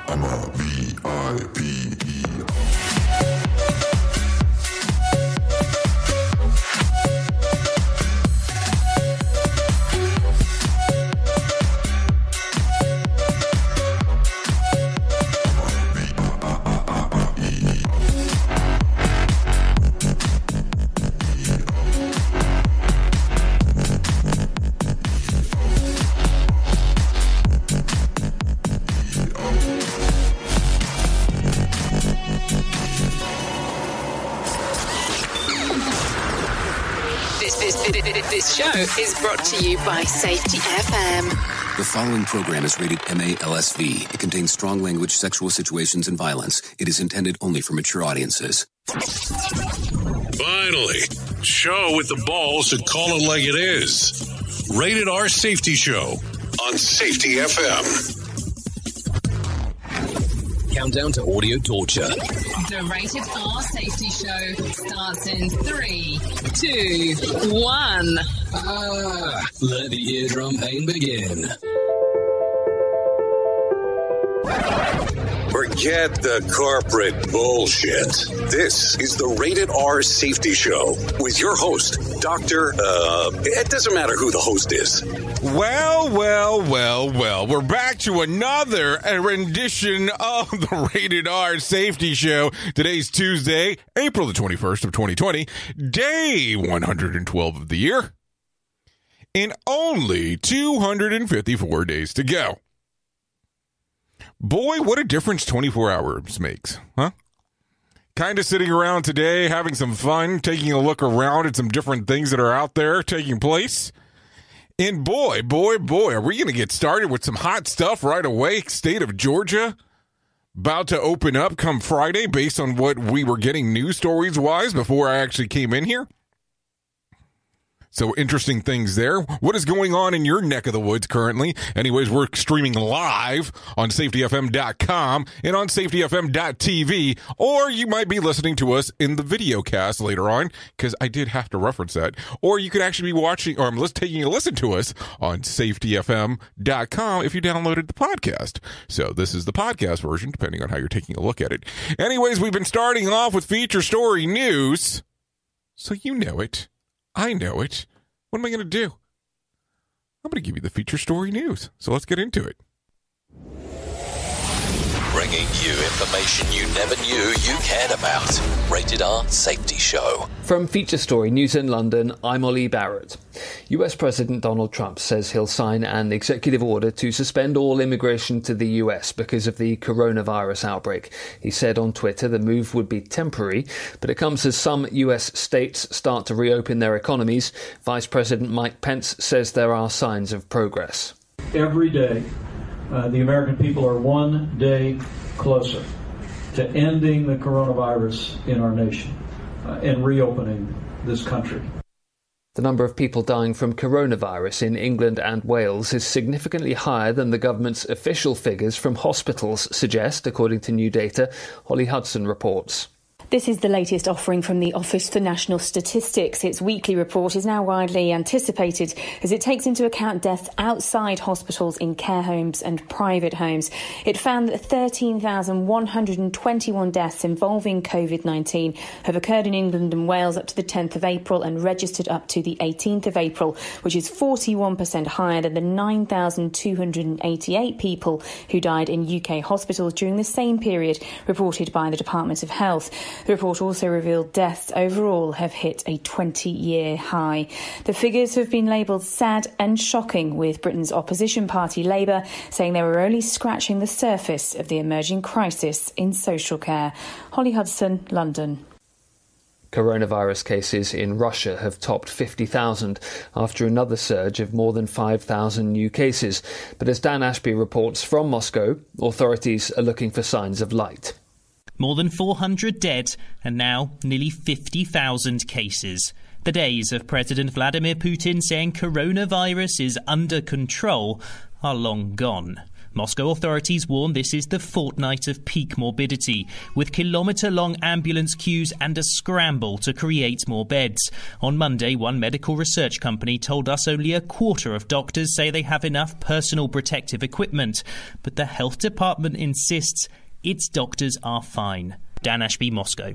I'm a VIP. This show is brought to you by Safety FM. The following program is rated MALSV. It contains strong language, sexual situations, and violence. It is intended only for mature audiences. Finally, show with the balls to call it like it is. Rated R Safety Show on Safety FM. Countdown to audio torture. The Rated R Safety Show starts in 3, 2, 1. Let the eardrum pain begin. Forget the corporate bullshit. This is the Rated R Safety Show with your host, it doesn't matter who the host is. Well. We're back to another rendition of the Rated R Safety Show. Today's Tuesday, April the 21st of 2020, day 112 of the year, and only 254 days to go. Boy, what a difference 24 hours makes, huh? Kind of sitting around today, having some fun, taking a look around at some different things that are out there taking place. And boy, are we going to get started with some hot stuff right away. State of Georgia about to open up come Friday based on what we were getting news stories-wise before I actually came in here. So interesting things there. What is going on in your neck of the woods currently? Anyways, we're streaming live on safetyfm.com and on safetyfm.tv, or you might be listening to us in the video cast later on, because I did have to reference that. Or you could actually be watching or taking a listen to us on safetyfm.com if you downloaded the podcast. So this is the podcast version, depending on how you're taking a look at it. Anyways, we've been starting off with feature story news, so you know it. I know it. What am I going to do? I'm going to give you the feature story news. So let's get into it. Bringing you information you never knew you cared about. Rated R Safety Show. From Feature Story News in London, I'm Ollie Barrett. US President Donald Trump says he'll sign an executive order to suspend all immigration to the US because of the coronavirus outbreak. He said on Twitter the move would be temporary, but it comes as some US states start to reopen their economies. Vice President Mike Pence says there are signs of progress. Every day, the American people are one day closer to ending the coronavirus in our nation and reopening this country. The number of people dying from coronavirus in England and Wales is significantly higher than the government's official figures from hospitals suggest, according to new data. Holly Hudson reports. This is the latest offering from the Office for National Statistics. Its weekly report is now widely anticipated as it takes into account deaths outside hospitals in care homes and private homes. It found that 13,121 deaths involving COVID-19 have occurred in England and Wales up to the 10th of April and registered up to the 18th of April, which is 41% higher than the 9,288 people who died in UK hospitals during the same period, reported by the Department of Health. The report also revealed deaths overall have hit a 20-year high. The figures have been labelled sad and shocking, with Britain's opposition party Labour saying they were only scratching the surface of the emerging crisis in social care. Holly Hudson, London. Coronavirus cases in Russia have topped 50,000 after another surge of more than 5,000 new cases. But as Dan Ashby reports from Moscow, authorities are looking for signs of light. More than 400 dead and now nearly 50,000 cases. The days of President Vladimir Putin saying coronavirus is under control are long gone. Moscow authorities warn this is the fortnight of peak morbidity, with kilometre-long ambulance queues and a scramble to create more beds. On Monday, one medical research company told us only a quarter of doctors say they have enough personal protective equipment, but the health department insists its doctors are fine. Dan Ashby, Moscow.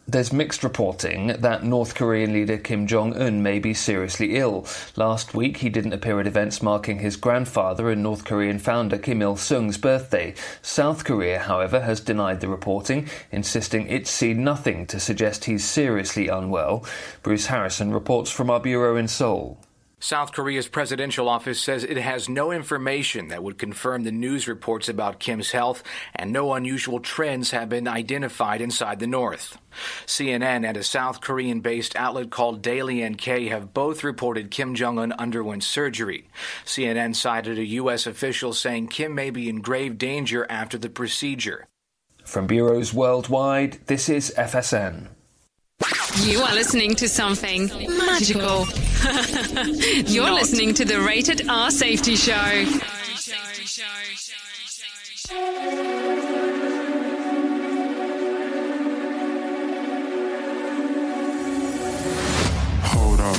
There's mixed reporting that North Korean leader Kim Jong-un may be seriously ill. Last week, he didn't appear at events marking his grandfather and North Korean founder Kim Il-sung's birthday. South Korea, however, has denied the reporting, insisting it's seen nothing to suggest he's seriously unwell. Bruce Harrison reports from our bureau in Seoul. South Korea's presidential office says it has no information that would confirm the news reports about Kim's health, and no unusual trends have been identified inside the North. CNN and a South Korean-based outlet called Daily NK have both reported Kim Jong-un underwent surgery. CNN cited a U.S. official saying Kim may be in grave danger after the procedure. From bureaus worldwide, this is FSN. You are listening to something magical. You're listening to the Rated R Safety Show. Hold up,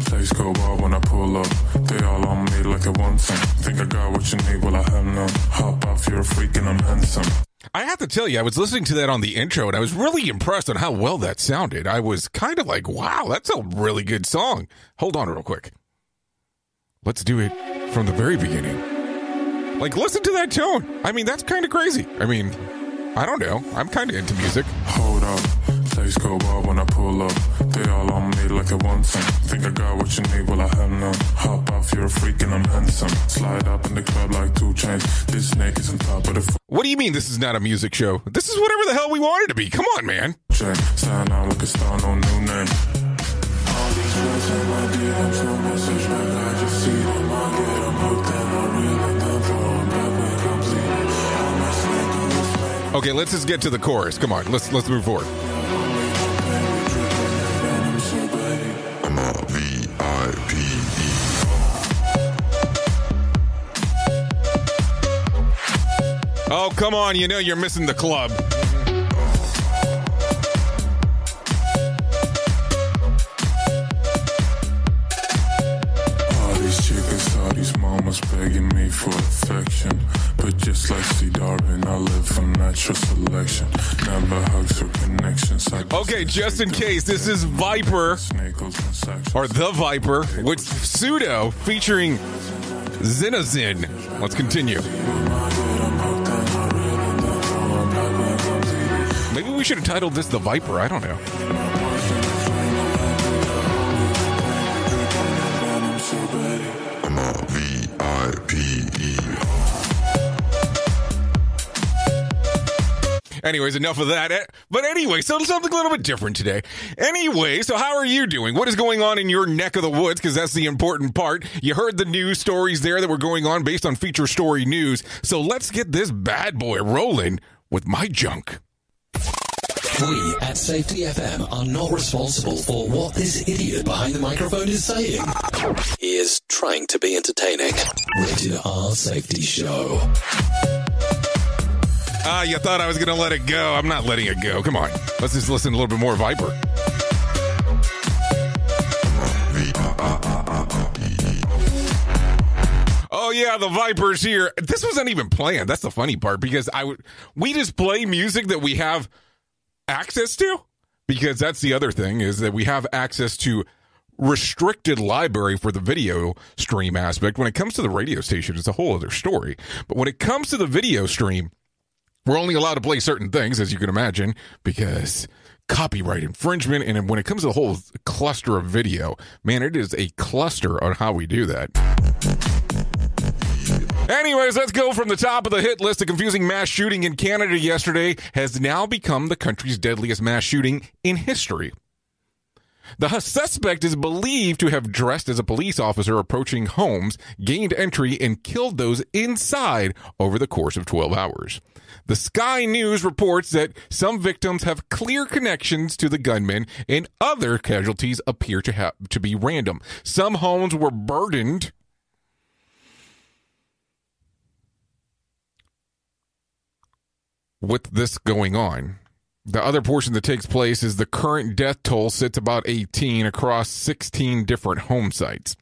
place go wild when I pull up. They all on me like I want some. Think I got what you need, well I have none. Hop off, you're a freak and I'm handsome. I have to tell you, I was listening to that on the intro, and I was really impressed on how well that sounded. I was kind of like, wow, that's a really good song. Hold on real quick. Let's do it from the very beginning. Like, listen to that tone. I mean, that's kind of crazy. I mean, I don't know. I'm kind of into music. Hold up, place go wild when I pull up. They all on me like I want some. Think I got what you need, well I have none. Hop off, you're a freak and I'm handsome. Slide up in the club like 2 Chainz. This snake is on top of the What do you mean this is not a music show? This is whatever the hell we want it to be. Come on, man. Sign out like a star, no new name. All these girls in my DMs, no message back. I just see them, I get them hooked and I really them for them back when complete. I'm a snake on this lane. Okay, let's just get to the chorus. Come on, let's move forward. I'm a V-I-P-E. Oh, come on, you know you're missing the club. All these chicas, all these mamas begging me for affection. But just like C. Darwin, I live for natural selection. Never hugs or connections. Okay, just in case, this is Viper, or The Viper, with Pseudo featuring Zinazin. Let's continue. Maybe we should have titled this The Viper. I don't know. I'm a V-I-P-E. Anyways, enough of that. But anyway, so something a little bit different today. Anyway, so how are you doing? What is going on in your neck of the woods? Because that's the important part. You heard the news stories there that were going on based on Feature Story News. So let's get this bad boy rolling with my junk. We at Safety FM are not responsible for what this idiot behind the microphone is saying. He is trying to be entertaining. Rated R Safety Show. You thought I was going to let it go. I'm not letting it go. Come on. Let's just listen a little bit more Viper. Oh, yeah, the Viper's here. This wasn't even planned. That's the funny part, because we just play music that we have access to, because that's the other thing, is that we have access to restricted library for the video stream aspect. When it comes to the radio station, it's a whole other story. But when it comes to the video stream, we're only allowed to play certain things, as you can imagine, because copyright infringement. And when it comes to the whole cluster of video, man, it is a cluster on how we do that. Anyways, let's go from the top of the hit list. A confusing mass shooting in Canada yesterday has now become the country's deadliest mass shooting in history. The suspect is believed to have dressed as a police officer approaching homes, gained entry, and killed those inside over the course of 12 hours. The Sky News reports that some victims have clear connections to the gunman, and other casualties appear to be random. Some homes were burdened. with this going on. The other portion that takes place is the current death toll sits about 18 across 16 different home sites.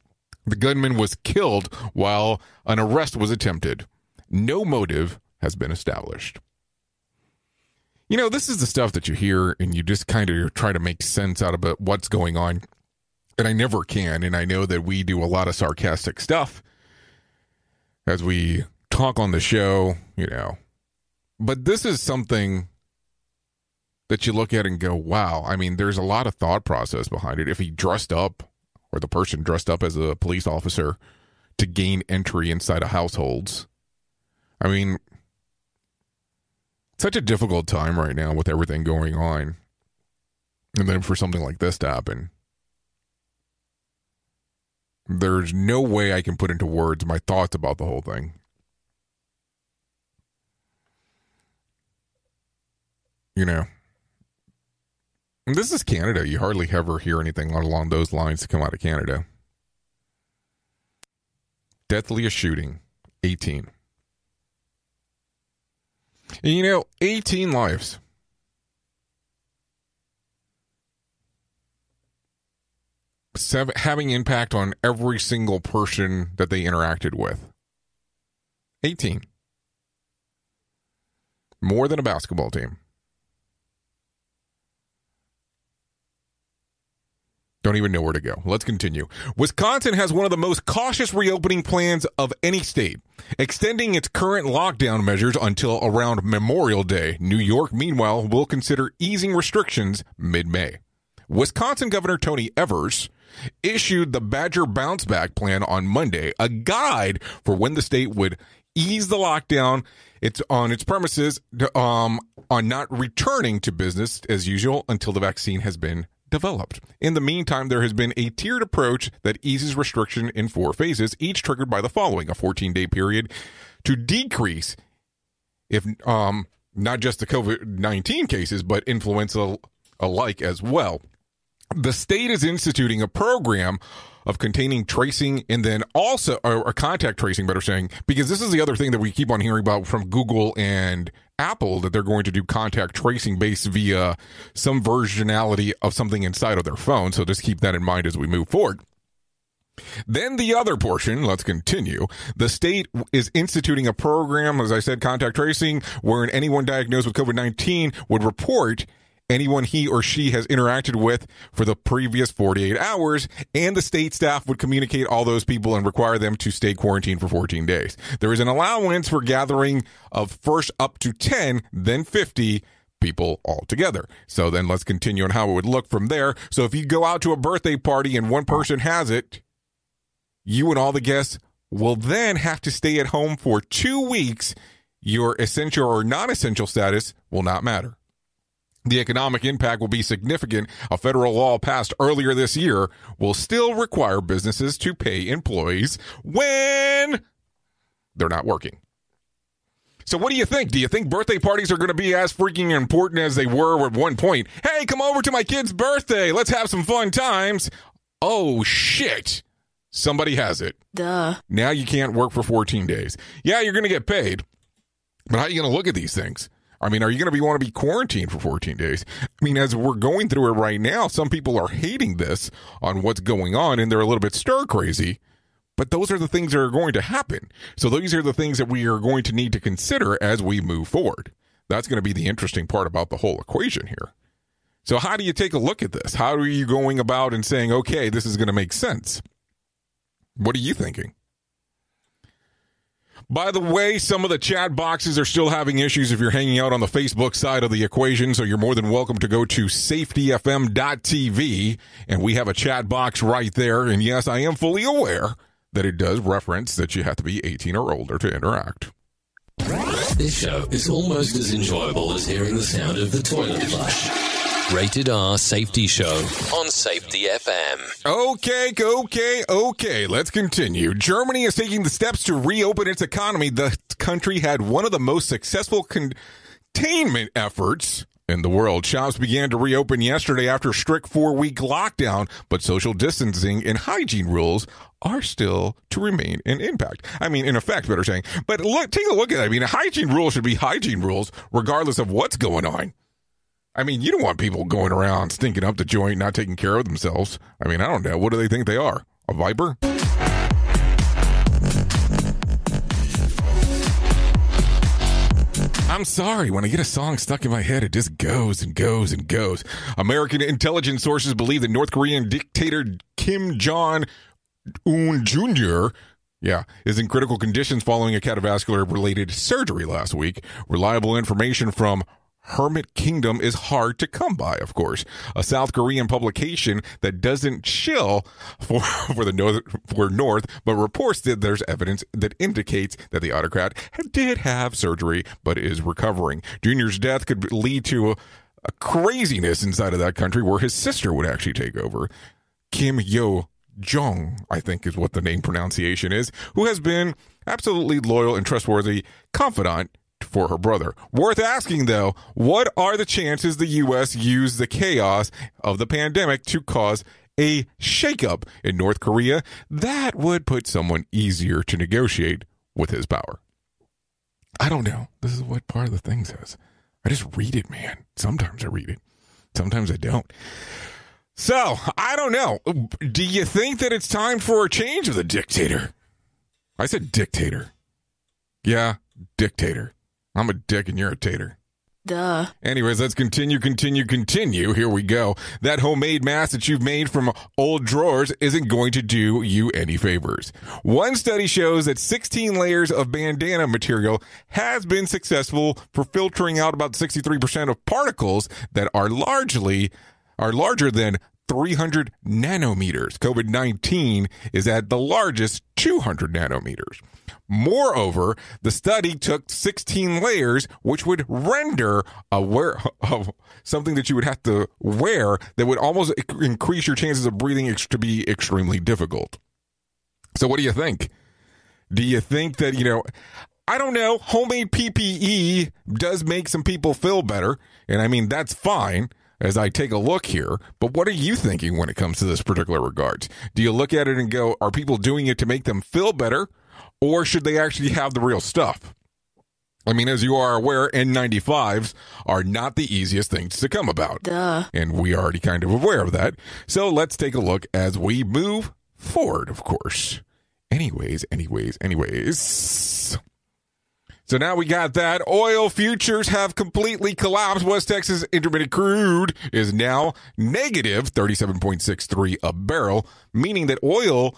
The gunman was killed while an arrest was attempted. No motive has been established. You know, this is the stuff that you hear and you just kind of try to make sense out of what's going on. And I never can. And I know that we do a lot of sarcastic stuff as we talk on the show, you know. But this is something that you look at and go, wow, I mean, there's a lot of thought process behind it. If he dressed up, or the person dressed up as a police officer to gain entry inside of households. I mean, such a difficult time right now with everything going on. And then for something like this to happen. There's no way I can put into words my thoughts about the whole thing. You know, and this is Canada. You hardly ever hear anything along those lines to come out of Canada. Deadliest shooting, 18. And you know, 18 lives. Having impact on every single person that they interacted with. 18. More than a basketball team. Don't even know where to go. Let's continue. Wisconsin has one of the most cautious reopening plans of any state, extending its current lockdown measures until around Memorial Day. New York, meanwhile, will consider easing restrictions mid-May. Wisconsin Governor Tony Evers issued the Badger Bounce Back Plan on Monday, a guide for when the state would ease the lockdown on its premises on not returning to business as usual until the vaccine has been developed. In the meantime, there has been a tiered approach that eases restriction in 4 phases, each triggered by the following: a 14-day period to decrease, if not just the COVID-19 cases, but influenza alike as well. The state is instituting a program of containing tracing and then also, or contact tracing, better saying, because this is the other thing that we keep on hearing about from Google and Apple, that they're going to do contact tracing based via some versionality of something inside of their phone. So just keep that in mind as we move forward. Then the other portion, let's continue. The state is instituting a program, as I said, contact tracing, wherein anyone diagnosed with COVID-19 would report anyone he or she has interacted with for the previous 48 hours, and the state staff would communicate all those people and require them to stay quarantined for 14 days. There is an allowance for gathering of first up to 10, then 50 people altogether. So then let's continue on how it would look from there. So if you go out to a birthday party and one person has it, you and all the guests will then have to stay at home for 2 weeks. Your essential or non-essential status will not matter. The economic impact will be significant. A federal law passed earlier this year will still require businesses to pay employees when they're not working. So what do you think? Do you think birthday parties are going to be as freaking important as they were at one point? Hey, come over to my kid's birthday. Let's have some fun times. Oh, shit. Somebody has it. Duh. Now you can't work for 14 days. Yeah, you're going to get paid. But how are you going to look at these things? I mean, are you going to want to be quarantined for 14 days? I mean, as we're going through it right now, some people are hating this on what's going on, and they're a little bit stir crazy. But those are the things that are going to happen. So these are the things that we are going to need to consider as we move forward. That's going to be the interesting part about the whole equation here. So how do you take a look at this? How are you going about and saying, okay, this is going to make sense? What are you thinking? By the way, some of the chat boxes are still having issues if you're hanging out on the Facebook side of the equation, so you're more than welcome to go to safetyfm.tv, and we have a chat box right there. And yes, I am fully aware that it does reference that you have to be 18 or older to interact. This show is almost as enjoyable as hearing the sound of the toilet flush. Rated R Safety Show on Safety FM. Okay. Let's continue. Germany is taking the steps to reopen its economy. The country had one of the most successful containment efforts in the world. Shops began to reopen yesterday after a strict 4-week lockdown, but social distancing and hygiene rules are still to remain in impact. I mean, in effect, better saying. But look, take a look at it. I mean, hygiene rules should be hygiene rules regardless of what's going on. I mean, you don't want people going around stinking up the joint, not taking care of themselves. I mean, I don't know. What do they think they are? A viper? I'm sorry. When I get a song stuck in my head, it just goes and goes and goes. American intelligence sources believe that North Korean dictator Kim Jong-un Jr. is in critical conditions following a cardiovascular-related surgery last week. Reliable information from Hermit Kingdom is hard to come by, of course. A South Korean publication that doesn't shill for North, but reports that there's evidence that indicates that the autocrat did have surgery, but is recovering. Junior's death could lead to a craziness inside of that country where his sister would actually take over. Kim Yo-jong, I think is what the name pronunciation is, who has been absolutely loyal and trustworthy confidant for her brother. Worth asking, though, what are the chances the U.S. used the chaos of the pandemic to cause a shakeup in North Korea that would put someone easier to negotiate with his power? I don't know. This is what part of the thing says. I just read it, man. Sometimes I read it. Sometimes I don't. So, I don't know. Do you think that it's time for a change of the dictator? I said dictator. Yeah, dictator. I'm a dick and you're a tater. Duh. Anyways, let's continue. Here we go. That homemade mask that you've made from old drawers isn't going to do you any favors. One study shows that 16 layers of bandana material has been successful for filtering out about 63% of particles that are larger than 300 nanometers. COVID-19 is at the largest 200 nanometers. Moreover, the study took 16 layers, which would render something that you would have to wear that would almost increase your chances of breathing to be extremely difficult. So what do you think? Do you think that, I don't know, homemade PPE does make some people feel better, and I mean, that's fine as I take a look here, but what are you thinking when it comes to this particular regards? Do you look at it and go, are people doing it to make them feel better? Or should they actually have the real stuff? I mean, as you are aware, N95s are not the easiest things to come about. Duh. And we are already kind of aware of that. So let's take a look as we move forward, of course. Anyways. So now we got that. Oil futures have completely collapsed. West Texas Intermediate crude is now negative 37.63 a barrel, meaning that oil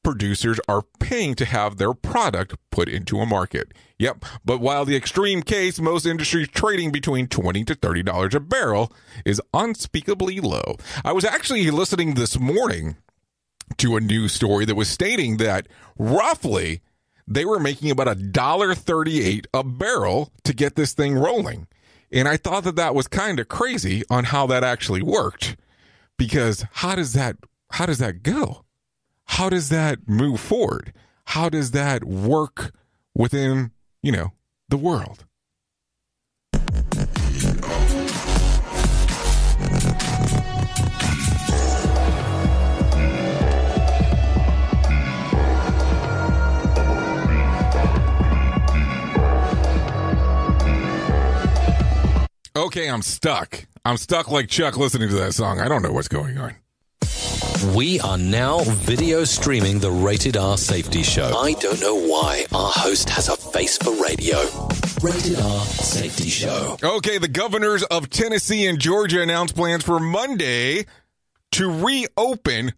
producers are paying to have their product put into a market. Yep, but while the extreme case, most industries trading between $20 to $30 a barrel is unspeakably low. I was actually listening this morning to a news story that was stating that roughly they were making about $1.38 a barrel to get this thing rolling. And I thought that was kind of crazy on how that actually worked, because how does that go? How does that move forward? How does that work within, the world? Okay, I'm stuck. I'm stuck like Chuck listening to that song. I don't know what's going on. We are now video streaming the Rated R Safety Show. I don't know why our host has a face for radio. Rated R Safety Show. Okay, the governors of Tennessee and Georgia announced plans for Monday to reopen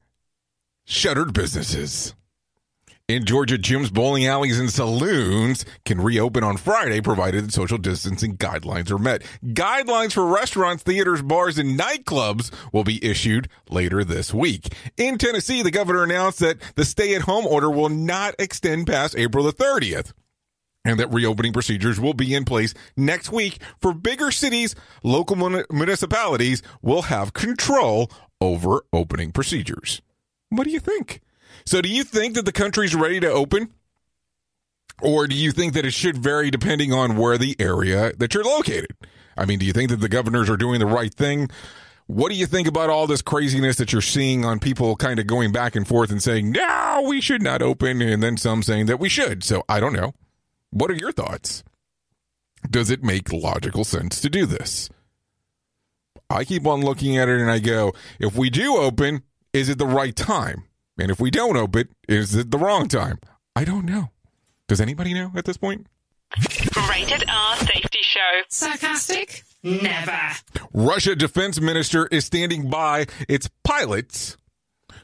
shuttered businesses. In Georgia, gyms, bowling alleys, and saloons can reopen on Friday, provided that social distancing guidelines are met. Guidelines for restaurants, theaters, bars, and nightclubs will be issued later this week. In Tennessee, the governor announced that the stay-at-home order will not extend past April the 30th, and that reopening procedures will be in place next week. For bigger cities, local municipalities will have control over opening procedures. What do you think? So do you think that the country's ready to open? Or do you think that it should vary depending on where the area that you're located? I mean, do you think that the governors are doing the right thing? What do you think about all this craziness that you're seeing on people kind of going back and forth and saying, no, we should not open, and then some saying that we should? So I don't know. What are your thoughts? Does it make logical sense to do this? I keep on looking at it and I go, if we do open, is it the right time? And if we don't open, is it the wrong time? I don't know. Does anybody know at this point? Rated R Safety Show. Sarcastic? Never. Russia defense minister is standing by its pilots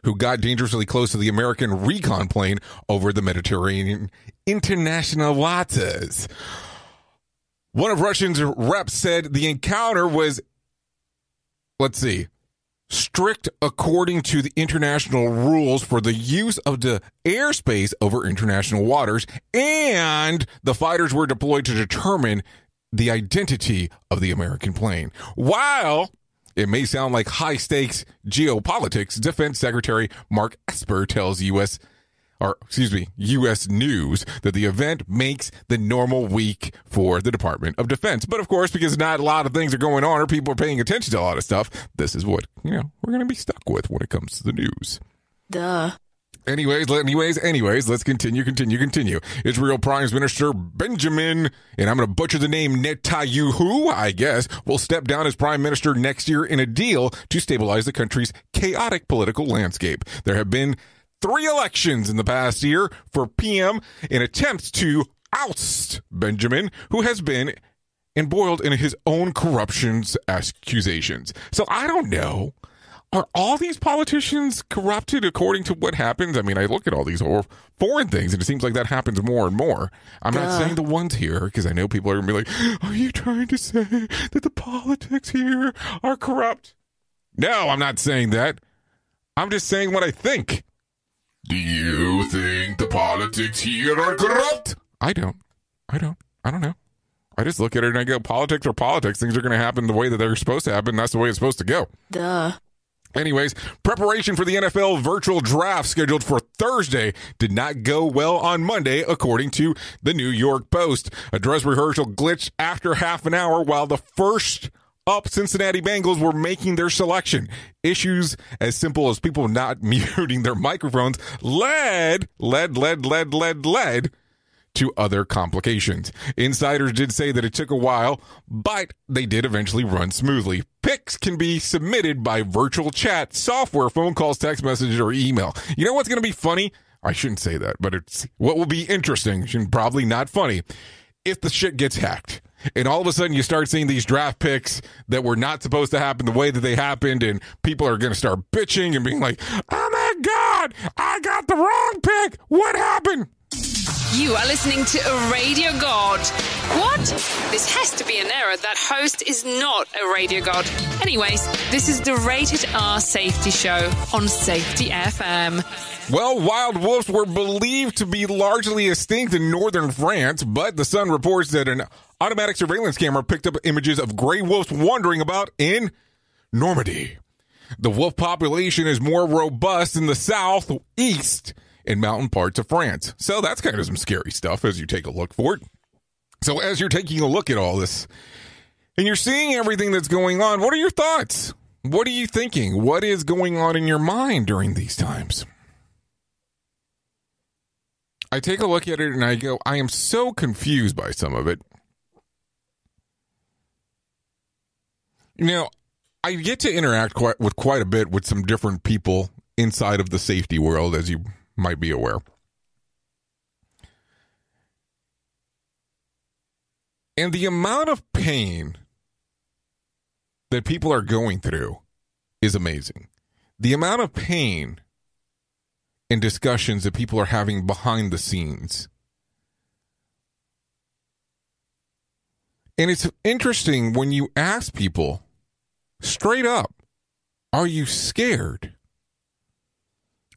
who got dangerously close to the American recon plane over the Mediterranean international waters. One of Russia's reps said the encounter was, strict according to the international rules for the use of the airspace over international waters, and the fighters were deployed to determine the identity of the American plane. While it may sound like high-stakes geopolitics, Defense Secretary Mark Esper tells U.S. News that the event makes the normal week for the Department of Defense. But of course, because not a lot of things are going on or people are paying attention to a lot of stuff, this is what, we're going to be stuck with when it comes to the news. Duh. Anyways, let's continue. Israel Prime Minister Benjamin, and I'm going to butcher the name, Netanyahu, I guess, will step down as prime minister next year in a deal to stabilize the country's chaotic political landscape. There have been 3 elections in the past year for PM in attempts to oust Benjamin, who has been embroiled in his own corruptions accusations. So I don't know. Are all these politicians corrupted according to what happens? I mean, I look at all these foreign things, and it seems like that happens more and more. I'm not saying the ones here, because I know people are going to be like, are you trying to say that the politics here are corrupt? No, I'm not saying that. I'm just saying what I think. Do you think the politics here are corrupt? I don't know. I just look at it and I go, politics are politics. Things are going to happen the way that they're supposed to happen. That's the way it's supposed to go. Duh. Anyways, preparation for the NFL virtual draft scheduled for Thursday did not go well on Monday, according to the New York Post. A dress rehearsal glitched after half an hour while the first up Cincinnati Bengals were making their selection. Issues as simple as people not muting their microphones led to other complications. Insiders did say that it took a while, but they did eventually run smoothly. Picks can be submitted by virtual chat, software, phone calls, text messages, or email. You know what's going to be funny? I shouldn't say that, but it's what will be interesting, and probably not funny, if the shit gets hacked. And all of a sudden you start seeing these draft picks that were not supposed to happen the way that they happened, and people are going to start bitching and being like, oh my God, I got the wrong pick. What happened? You are listening to a radio god. What? This has to be an error. That host is not a radio god. Anyways, this is the Rated R Safety Show on Safety FM. Well, wild wolves were believed to be largely extinct in northern France, but the Sun reports that an automatic surveillance camera picked up images of gray wolves wandering about in Normandy. The wolf population is more robust in the southeast in mountain parts of France. So that's kind of some scary stuff as you take a look for it. So as you're taking a look at all this and you're seeing everything that's going on, what are your thoughts? What are you thinking? What is going on in your mind during these times? I take a look at it and I go, I am so confused by some of it. You know, I get to interact quite a bit with some different people inside of the safety world, as you might be aware. And the amount of pain that people are going through is amazing. The amount of pain and discussions that people are having behind the scenes. And it's interesting when you ask people straight up, are you scared?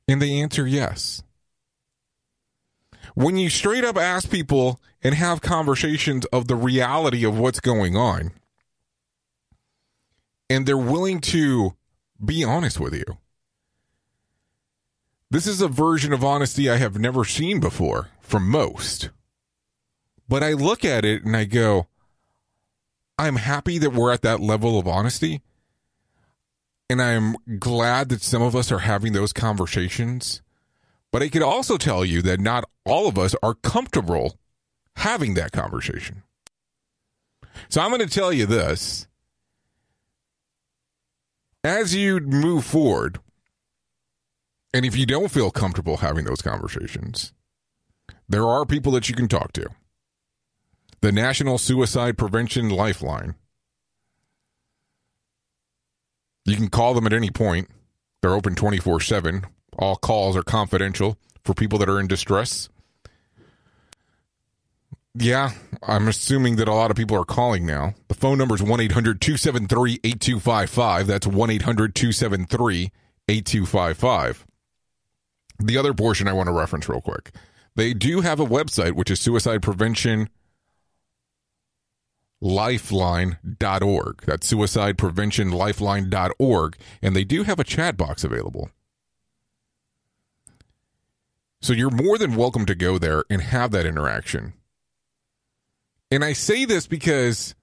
And they answer yes. When you straight up ask people and have conversations of the reality of what's going on, and they're willing to be honest with you, this is a version of honesty I have never seen before from most. But I look at it and I go, I'm happy that we're at that level of honesty. And I'm glad that some of us are having those conversations. But I could also tell you that not all of us are comfortable having that conversation. So I'm going to tell you this. As you move forward, and if you don't feel comfortable having those conversations, there are people that you can talk to. The National Suicide Prevention Lifeline. You can call them at any point. They're open 24/7. All calls are confidential for people that are in distress. Yeah, I'm assuming that a lot of people are calling now. The phone number is 1-800-273-8255. That's 1-800-273-8255. The other portion I want to reference real quick. They do have a website, which is suicidepreventionlifeline.org. That's suicidepreventionlifeline.org. And they do have a chat box available. So you're more than welcome to go there and have that interaction. And I say this because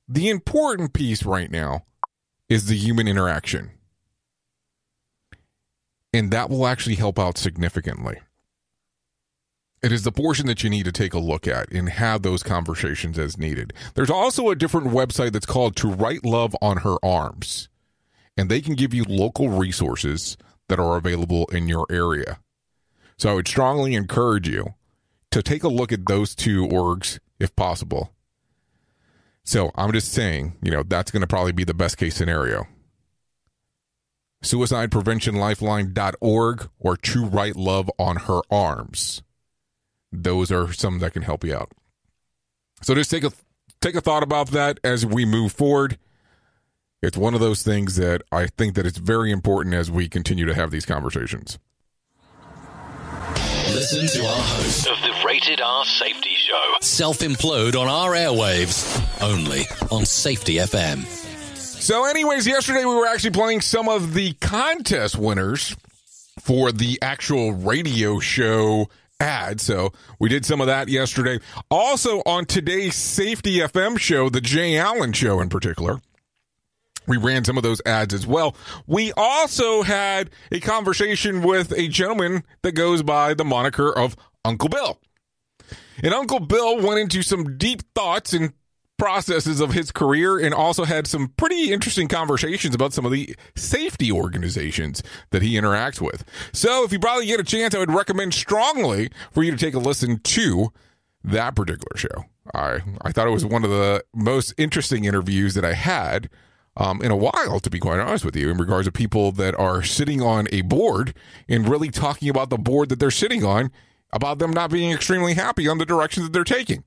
the important piece right now is the human interaction. And that will actually help out significantly. It is the portion that you need to take a look at and have those conversations as needed. There's also a different website that's called To Write Love on Her Arms. And they can give you local resources that are available in your area. So I would strongly encourage you to take a look at those two orgs if possible. So I'm just saying, that's going to probably be the best case scenario. Suicidepreventionlifeline.org or To Write Love on Her Arms. Those are some that can help you out. So just take a thought about that as we move forward. It's one of those things that I think that it's very important as we continue to have these conversations. Listen to our host of the Rated R Safety Show self-implode on our airwaves, only on Safety FM. So anyways, yesterday we were actually playing some of the contest winners for the actual radio show ad. So we did some of that yesterday. Also on today's Safety FM show, the Jay Allen show in particular, we ran some of those ads as well. We also had a conversation with a gentleman that goes by the moniker of Uncle Bill. And Uncle Bill went into some deep thoughts and processes of his career and also had some pretty interesting conversations about some of the safety organizations that he interacts with. So if you probably get a chance, I would recommend strongly for you to take a listen to that particular show. I thought it was one of the most interesting interviews that I had in a while, to be quite honest with you, in regards to people that are sitting on a board and really talking about the board that they're sitting on, about them not being extremely happy on the direction that they're taking.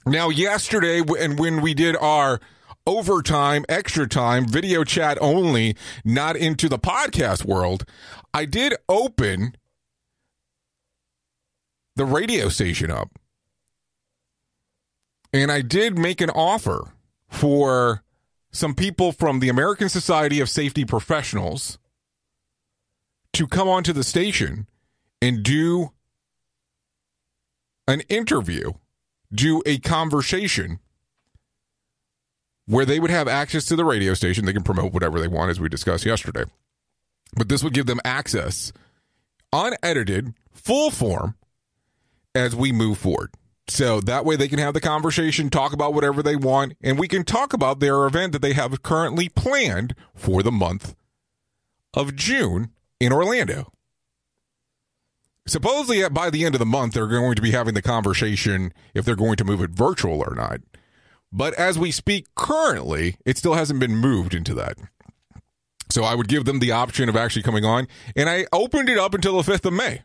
Now, yesterday, and when we did our overtime, extra time, video chat only, not into the podcast world, I did open the radio station up. And I did make an offer for some people from the American Society of Safety Professionals to come onto the station and do an interview, do a conversation where they would have access to the radio station. They can promote whatever they want, as we discussed yesterday. But this would give them access, unedited, full form, as we move forward. So that way they can have the conversation, talk about whatever they want, and we can talk about their event that they have currently planned for the month of June in Orlando. Supposedly by the end of the month, they're going to be having the conversation if they're going to move it virtual or not. But as we speak currently, it still hasn't been moved into that. So I would give them the option of actually coming on, and I opened it up until the 5th of May,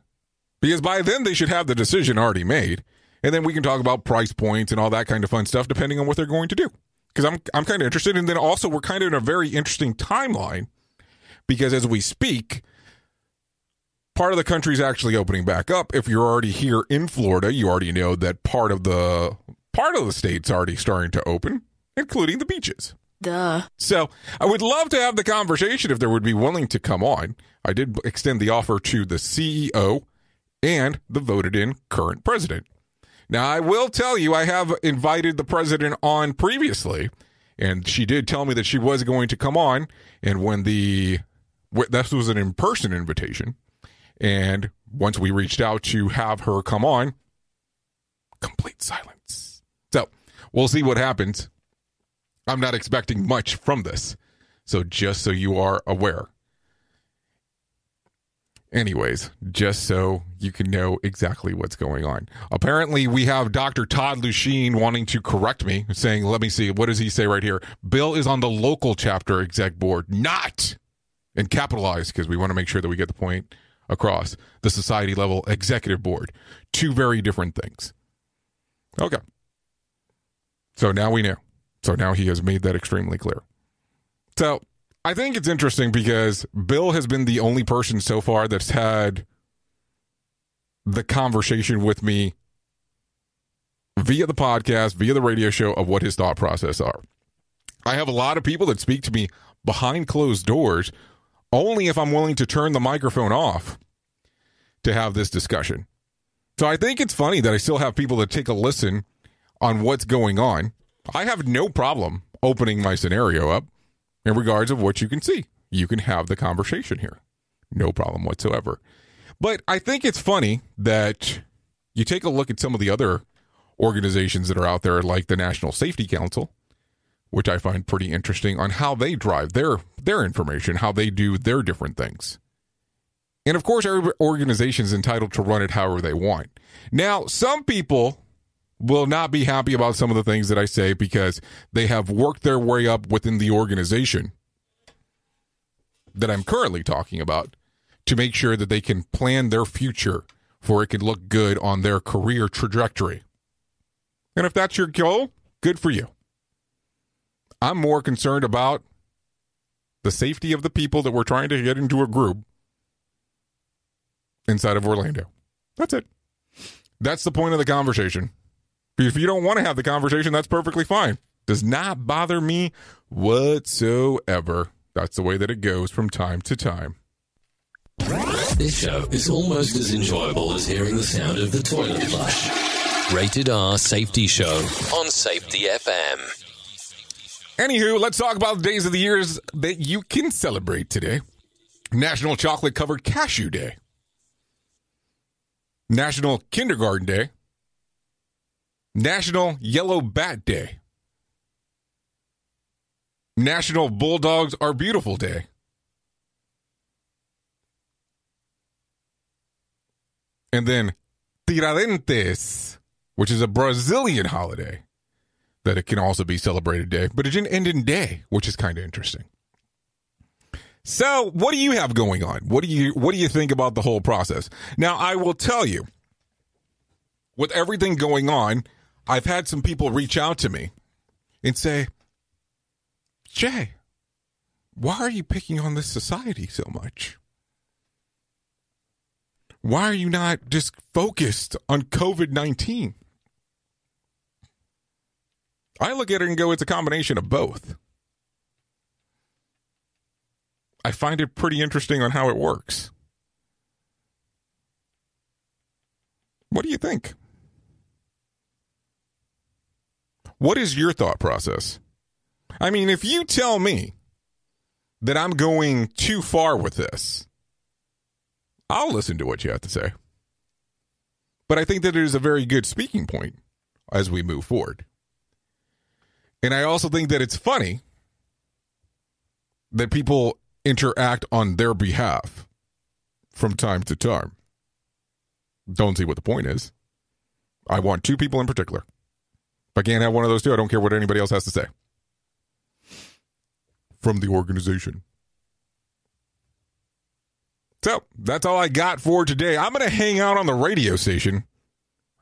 because by then they should have the decision already made. And then we can talk about price points and all that kind of fun stuff, depending on what they're going to do. Because I'm kind of interested. And then also we're kind of in a very interesting timeline, because as we speak, part of the country is actually opening back up. If you're already here in Florida, you already know that part of the state's already starting to open, including the beaches. Duh. So I would love to have the conversation if they would be willing to come on. I did extend the offer to the CEO and the voted in current president. Now, I will tell you, I have invited the president on previously, and she did tell me that she was going to come on. And when this was an in-person invitation, and once we reached out to have her come on, complete silence. So we'll see what happens. I'm not expecting much from this. So just so you are aware. Anyways, just so you can know exactly what's going on. Apparently, we have Dr. Todd Lusheen wanting to correct me, saying, let me see, what does he say right here? Bill is on the local chapter exec board, not, and capitalized, because we want to make sure that we get the point across, the society level executive board. Two very different things. Okay. So now we know. So now he has made that extremely clear. So I think it's interesting because Bill has been the only person so far that's had the conversation with me via the podcast, via the radio show of what his thought process are. I have a lot of people that speak to me behind closed doors only if I'm willing to turn the microphone off to have this discussion. So I think it's funny that I still have people that take a listen on what's going on. I have no problem opening my scenario up in regards of what you can see. You can have the conversation here. No problem whatsoever. But I think it's funny that you take a look at some of the other organizations that are out there, like the National Safety Council, which I find pretty interesting on how they drive their information, how they do their different things. And of course, every organization is entitled to run it however they want. Now, some people will not be happy about some of the things that I say because they have worked their way up within the organization that I'm currently talking about to make sure that they can plan their future for it can look good on their career trajectory. And if that's your goal, good for you. I'm more concerned about the safety of the people that we're trying to get into a group inside of Orlando. That's it. That's the point of the conversation. If you don't want to have the conversation, that's perfectly fine. Does not bother me whatsoever. That's the way that it goes from time to time. This show is almost as enjoyable as hearing the sound of the toilet flush. Rated R Safety Show on Safety FM. Anywho, let's talk about the days of the years that you can celebrate today. National Chocolate Covered Cashew Day. National Kindergarten Day. National Yellow Bat Day. National Bulldogs Are Beautiful Day. And then Tiradentes, which is a Brazilian holiday that it can also be celebrated day, but it didn't end in day, which is kind of interesting. So, what do you have going on? What do you think about the whole process? Now, I will tell you, with everything going on, I've had some people reach out to me and say, Jay, why are you picking on this society so much? Why are you not just focused on COVID-19? I look at it and go, it's a combination of both. I find it pretty interesting on how it works. What do you think? What is your thought process? I mean, if you tell me that I'm going too far with this, I'll listen to what you have to say. But I think that it is a very good speaking point as we move forward. And I also think that it's funny that people interact on their behalf from time to time. Don't see what the point is. I want two people in particular. If I can't have one of those two, I don't care what anybody else has to say. From the organization. So, that's all I got for today. I'm going to hang out on the radio station,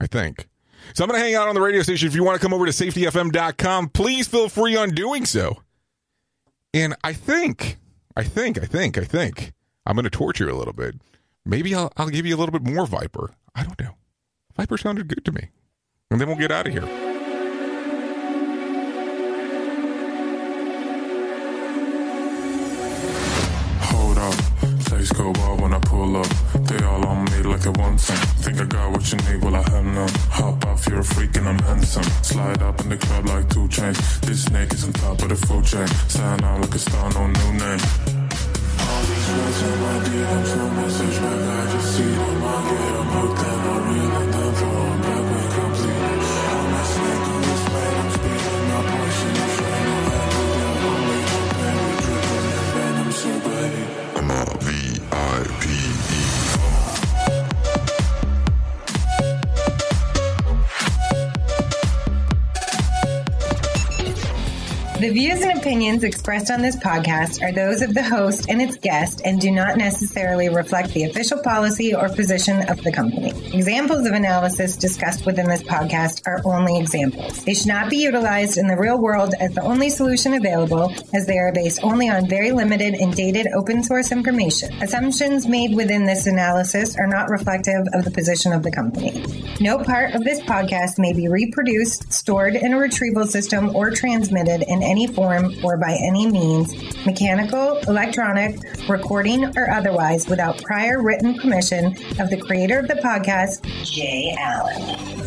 I think. So I'm going to hang out on the radio station. If you want to come over to safetyfm.com, please feel free on doing so. And I think I'm going to torture you a little bit. Maybe I'll give you a little bit more Viper. I don't know. Viper sounded good to me. And then we'll get out of here. Hold up, face go wild when I pull up. They all on me like they want some. Think I got what you need, well I have none. Hop off, you're a freak and I'm handsome. Slide up in the club like 2 Chainz. This snake is on top of the food chain. Sign out like a star, no new name. All these words in my DMs, no message back, I just see them. I get them hooked and I really done for them back when completed. I'm a snake on this man, I'm speeding my portion. I'm trying to have it down, I'm making pain, we dripping in venom, so ready. I'm a VIP. The views and opinions expressed on this podcast are those of the host and its guest and do not necessarily reflect the official policy or position of the company. Examples of analysis discussed within this podcast are only examples. They should not be utilized in the real world as the only solution available, as they are based only on very limited and dated open source information. Assumptions made within this analysis are not reflective of the position of the company. No part of this podcast may be reproduced, stored in a retrieval system, or transmitted in any form or by any means, mechanical, electronic, recording, or otherwise, without prior written permission of the creator of the podcast, Jay Allen.